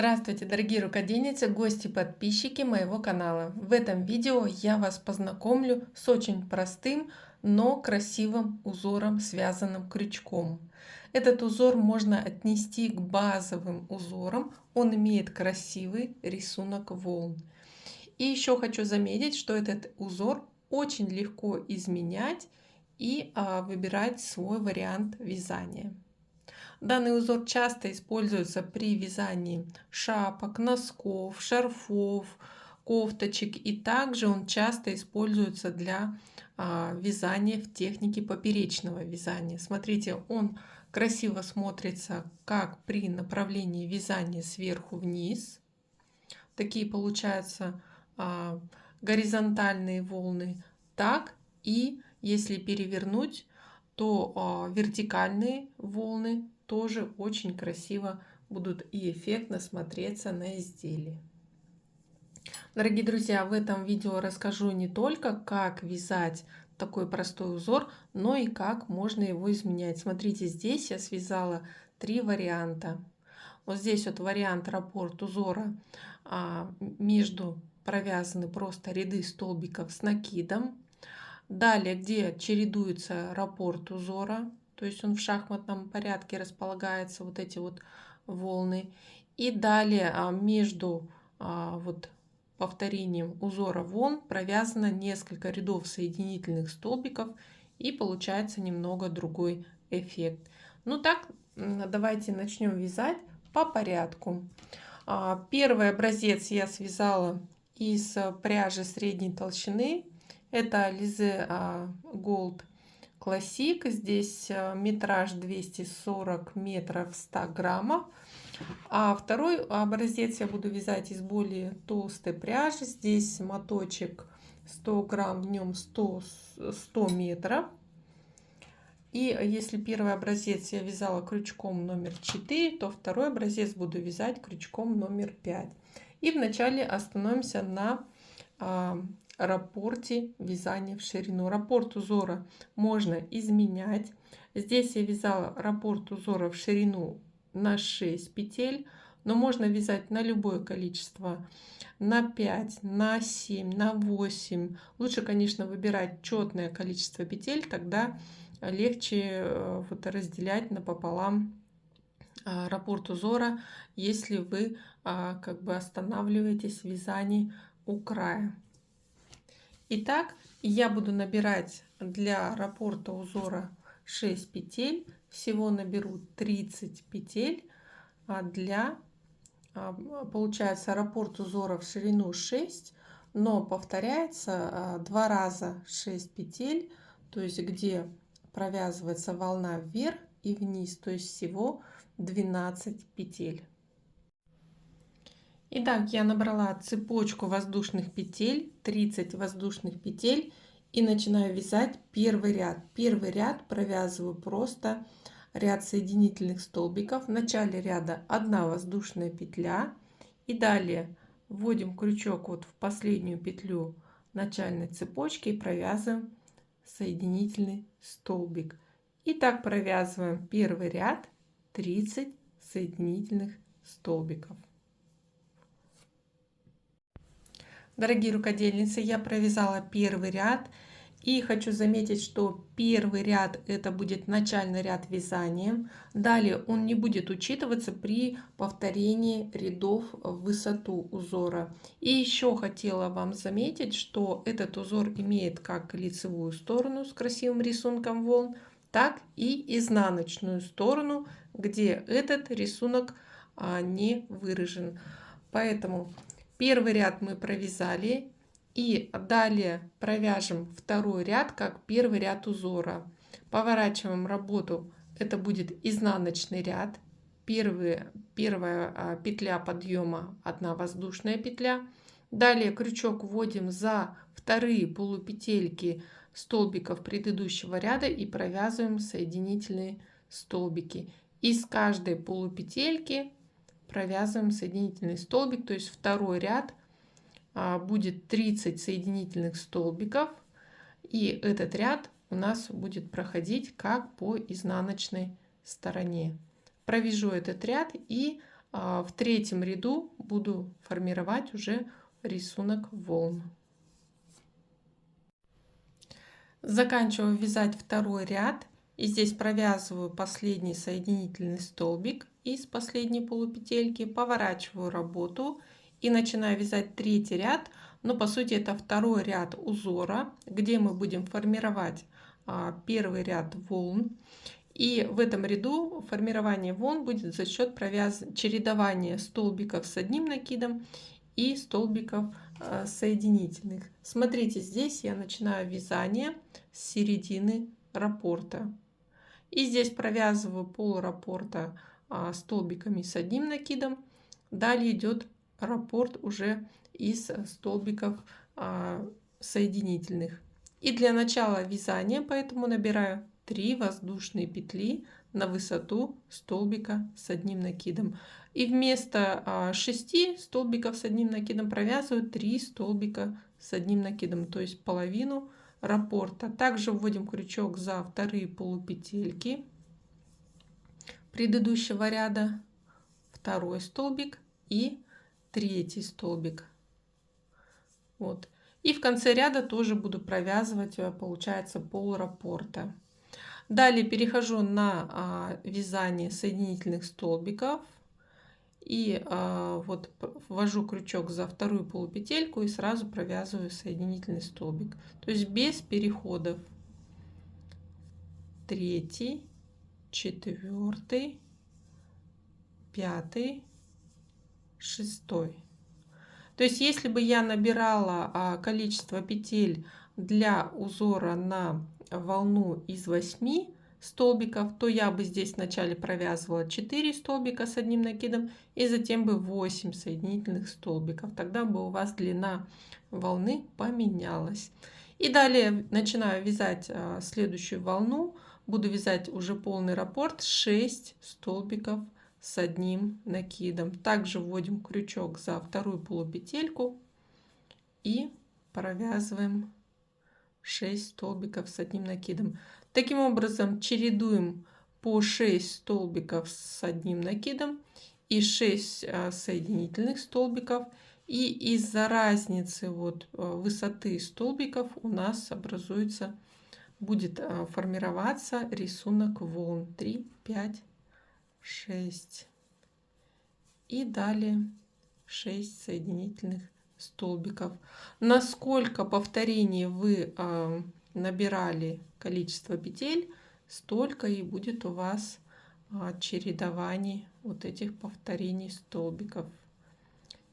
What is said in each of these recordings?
Здравствуйте, дорогие рукодельницы, гости, подписчики моего канала. В этом видео я вас познакомлю с очень простым, но красивым узором, связанным крючком. Этот узор можно отнести к базовым узорам. Он имеет красивый рисунок волн. И еще хочу заметить, что этот узор очень легко изменять и выбирать свой вариант вязания. Данный узор часто используется при вязании шапок, носков, шарфов, кофточек. И также он часто используется для вязания в технике поперечного вязания. Смотрите, он красиво смотрится как при направлении вязания сверху вниз. Такие получаются горизонтальные волны, так и если перевернуть, то вертикальные волны тоже очень красиво будут и эффектно смотреться на изделии. Дорогие друзья, в этом видео расскажу не только, как вязать такой простой узор, но и как можно его изменять. Смотрите, здесь я связала 3 варианта. Вот здесь вот вариант раппорт узора, между провязаны просто ряды столбиков с накидом. Далее, где чередуется раппорт узора, то есть он в шахматном порядке располагается, вот эти вот волны. И далее между вот повторением узора волн провязано несколько рядов соединительных столбиков, и получается немного другой эффект. Ну так, давайте начнем вязать по порядку. Первый образец я связала из пряжи средней толщины. Это Alize Gold Classic. Здесь метраж 240 метров 100 граммов. А второй образец я буду вязать из более толстой пряжи. Здесь моточек 100 грамм, в нем 100 метров. И если первый образец я вязала крючком номер 4, то второй образец буду вязать крючком номер 5. И вначале остановимся на раппорте вязания в ширину. Раппорт узора можно изменять. Здесь я вязала раппорт узора в ширину на 6 петель, но можно вязать на любое количество, на 5, на 7, на 8. Лучше, конечно, выбирать четное количество петель, тогда легче вот разделять напополам раппорт узора, если вы как бы останавливаетесь в вязании у края. Итак, я буду набирать для раппорта узора 6 петель. Всего наберу 30 петель. Получается, раппорт узора в ширину 6, но повторяется 2 раза 6 петель, то есть где провязывается волна вверх и вниз, то есть всего 12 петель. Итак, я набрала цепочку воздушных петель, 30 воздушных петель, и начинаю вязать первый ряд. Первый ряд провязываю просто ряд соединительных столбиков. В начале ряда 1 воздушная петля, и далее вводим крючок вот в последнюю петлю начальной цепочки и провязываем соединительный столбик. И так провязываем первый ряд 30 соединительных столбиков. Дорогие рукодельницы, я провязала первый ряд, и хочу заметить, что первый ряд это будет начальный ряд вязания. Далее он не будет учитываться при повторении рядов в высоту узора. И еще хотела вам заметить, что этот узор имеет как лицевую сторону с красивым рисунком волн, так и изнаночную сторону, где этот рисунок не выражен. Поэтому первый ряд мы провязали, и далее провяжем второй ряд как первый ряд узора. Поворачиваем работу, это будет изнаночный ряд. Первая петля подъема 1 воздушная петля. Далее крючок вводим за вторые полупетельки столбиков предыдущего ряда и провязываем соединительные столбики. Из каждой полупетельки провязываем соединительный столбик, то есть второй ряд будет 30 соединительных столбиков, и этот ряд у нас будет проходить как по изнаночной стороне. Провяжу этот ряд и в третьем ряду буду формировать уже рисунок волн. Заканчиваю вязать второй ряд. И здесь провязываю последний соединительный столбик из последней полупетельки, поворачиваю работу и начинаю вязать третий ряд. Но по сути это второй ряд узора, где мы будем формировать первый ряд волн. И в этом ряду формирование волн будет за счет чередования столбиков с одним накидом и столбиков соединительных. Смотрите, здесь я начинаю вязание с середины раппорта. И здесь провязываю пол раппорта столбиками с одним накидом. Далее идет раппорт уже из столбиков соединительных. И для начала вязания поэтому набираю 3 воздушные петли на высоту столбика с одним накидом. И вместо 6 столбиков с одним накидом провязываю 3 столбика с одним накидом, то есть половину раппорта. Также вводим крючок за вторые полупетельки предыдущего ряда, второй столбик и третий столбик. Вот. И в конце ряда тоже буду провязывать, получается, пол раппорта. Далее перехожу на вязание соединительных столбиков. И вот ввожу крючок за вторую полупетельку и сразу провязываю соединительный столбик. То есть без переходов. Третий, четвертый, пятый, шестой. То есть если бы я набирала количество петель для узора на волну из 8 столбиков, то я бы здесь вначале провязывала 4 столбика с одним накидом и затем бы 8 соединительных столбиков. Тогда бы у вас длина волны поменялась. И далее начинаю вязать следующую волну. Буду вязать уже полный раппорт, 6 столбиков с одним накидом. Также вводим крючок за вторую полупетельку и провязываем 6 столбиков с одним накидом. Таким образом чередуем по 6 столбиков с одним накидом и 6 соединительных столбиков. И из-за разницы высоты столбиков у нас будет формироваться рисунок волн 3, 5, 6. И далее 6 соединительных столбиков. Насколько повторений вы набирали количество петель, столько и будет у вас чередований вот этих повторений столбиков.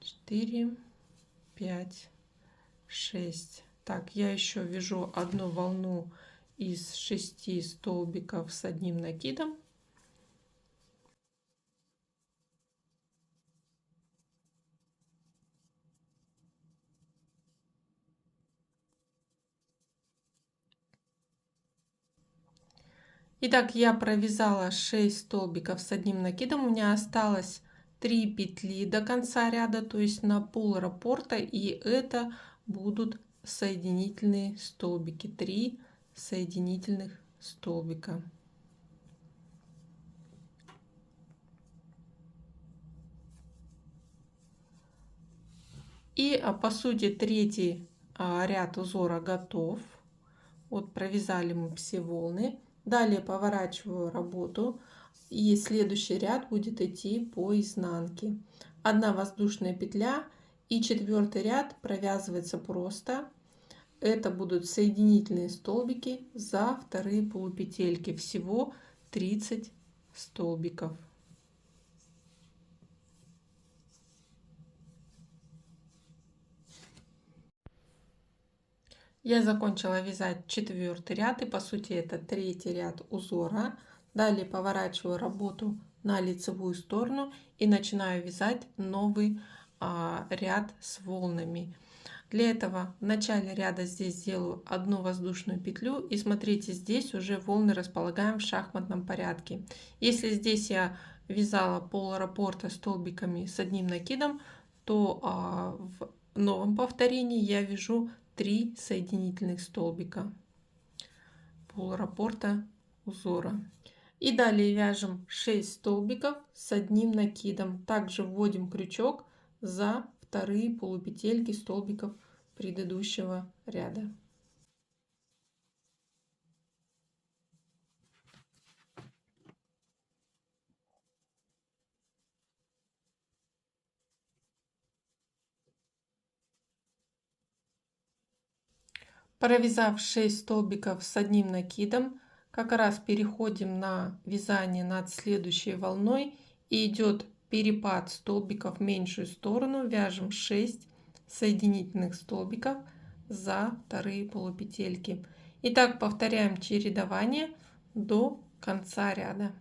4, 5, 6. Так, я еще вяжу одну волну из 6 столбиков с одним накидом. Итак, я провязала 6 столбиков с одним накидом. У меня осталось 3 петли до конца ряда, то есть на пол раппорта, и это будут соединительные столбики. 3 соединительных столбика. И по сути третий ряд узора готов. Вот провязали мы все волны. Далее поворачиваю работу, и следующий ряд будет идти по изнанке. Одна воздушная петля, и четвертый ряд провязывается просто. Это будут соединительные столбики за вторые полупетельки. Всего 30 столбиков. Я закончила вязать четвертый ряд, и по сути это третий ряд узора. Далее поворачиваю работу на лицевую сторону и начинаю вязать новый ряд с волнами. Для этого в начале ряда здесь делаю одну воздушную петлю, и смотрите, здесь уже волны располагаем в шахматном порядке. Если здесь я вязала пол раппорта столбиками с одним накидом, то в новом повторении я вяжу 3 соединительных столбика пол раппорта узора. И далее вяжем 6 столбиков с одним накидом. Также вводим крючок за вторые полупетельки столбиков предыдущего ряда. Провязав 6 столбиков с одним накидом, как раз переходим на вязание над следующей волной, и идет перепад столбиков в меньшую сторону. Вяжем 6 соединительных столбиков за вторые полупетельки. И так повторяем чередование до конца ряда.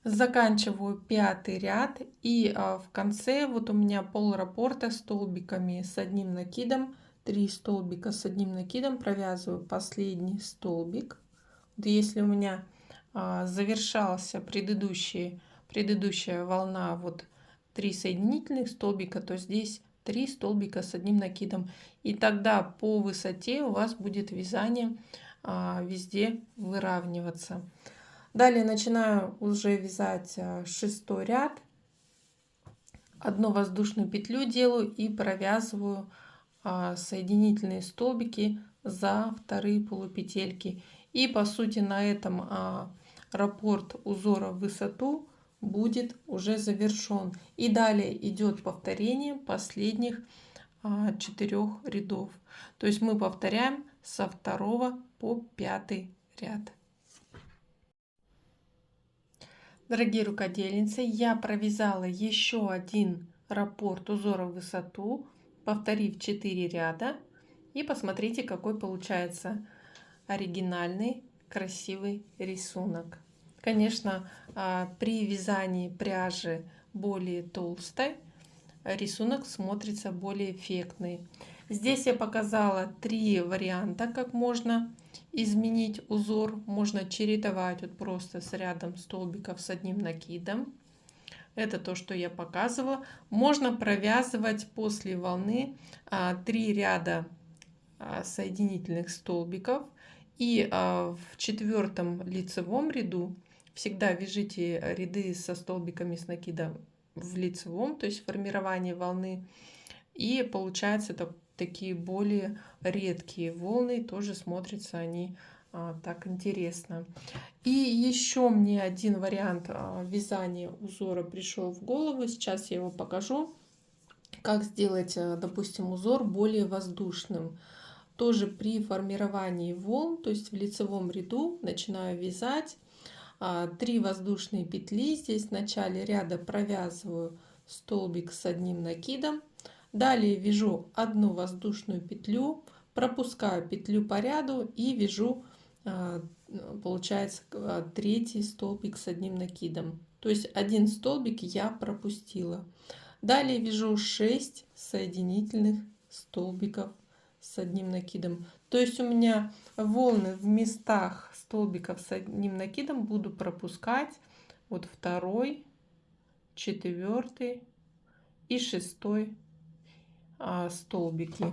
Заканчиваю 5-й ряд, и в конце вот у меня пол раппорта столбиками с одним накидом, 3 столбика с одним накидом, провязываю последний столбик. Вот если у меня завершался предыдущая волна, вот 3 соединительных столбика, то здесь 3 столбика с одним накидом, и тогда по высоте у вас будет вязание везде выравниваться. Далее начинаю уже вязать 6-й ряд. Одну воздушную петлю делаю и провязываю соединительные столбики за вторые полупетельки. И по сути на этом раппорт узора в высоту будет уже завершен. И далее идет повторение последних 4 рядов. То есть мы повторяем со 2 по 5 ряд. Дорогие рукодельницы, я провязала еще один раппорт узора в высоту, повторив 4 ряда. И посмотрите, какой получается оригинальный, красивый рисунок. Конечно, при вязании пряжи более толстой рисунок смотрится более эффектный. Здесь я показала 3 варианта, как можно изменить узор. Можно чередовать вот просто с рядом столбиков с одним накидом. Это то, что я показывала. Можно провязывать после волны 3 ряда соединительных столбиков. И в 4-м лицевом ряду всегда вяжите ряды со столбиками с накидом в лицевом, то есть формирование волны. И получается такие более редкие волны, тоже смотрятся они так интересно. И еще мне один вариант вязания узора пришел в голову. Сейчас я его покажу, как сделать, допустим, узор более воздушным. Тоже при формировании волн, то есть в лицевом ряду начинаю вязать 3 воздушные петли. Здесь в начале ряда провязываю столбик с одним накидом. Далее вяжу одну воздушную петлю, пропускаю петлю по ряду и вяжу, получается, 3-й столбик с одним накидом. То есть один столбик я пропустила. Далее вяжу 6 соединительных столбиков с одним накидом. То есть у меня волны в местах столбиков с одним накидом буду пропускать вот 2-й, 4-й и 6-й столбики.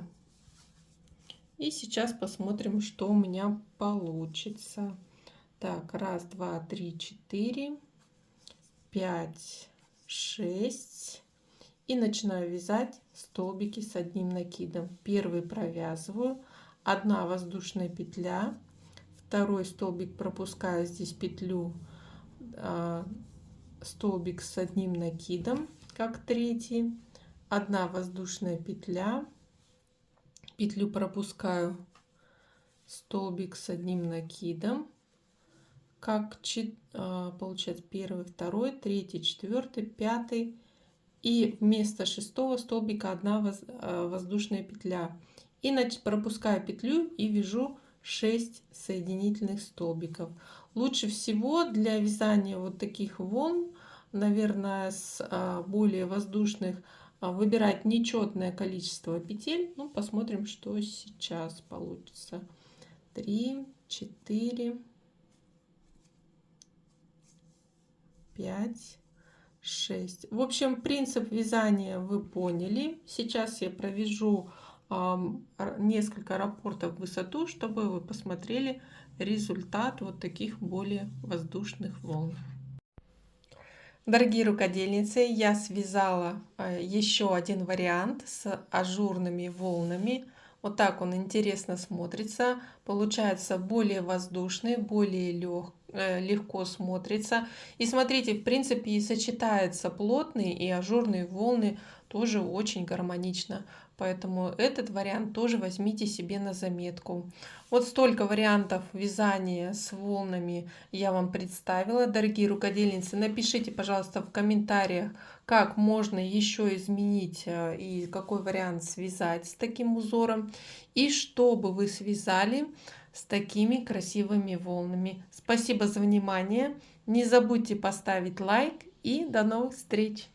И сейчас посмотрим, что у меня получится. Так, 1, 2, 3, 4, 5, 6. И начинаю вязать столбики с одним накидом. Первый провязываю, 1 воздушная петля, 2-й столбик пропускаю здесь петлю, столбик с одним накидом, как 3-й, 1 воздушная петля, петлю пропускаю, столбик с одним накидом, как получается 1, 2, 3, 4, 5. И вместо 6-го столбика 1 воздушная петля. И пропускаю петлю и вяжу 6 соединительных столбиков. Лучше всего для вязания вот таких волн, наверное, с более воздушных, выбирать нечетное количество петель. Ну, посмотрим, что сейчас получится. 3, 4, 5, 6. В общем, принцип вязания вы поняли. Сейчас я провяжу несколько рапортов в высоту, чтобы вы посмотрели результат вот таких более воздушных волн. Дорогие рукодельницы, я связала еще один вариант с ажурными волнами. Вот так он интересно смотрится. Получается более воздушный, более легко смотрится. И смотрите, в принципе, и сочетаются плотные и ажурные волны тоже очень гармонично. Поэтому этот вариант тоже возьмите себе на заметку. Вот столько вариантов вязания с волнами я вам представила. Дорогие рукодельницы, напишите, пожалуйста, в комментариях, как можно еще изменить и какой вариант связать с таким узором. И что бы вы связали с такими красивыми волнами. Спасибо за внимание. Не забудьте поставить лайк и до новых встреч!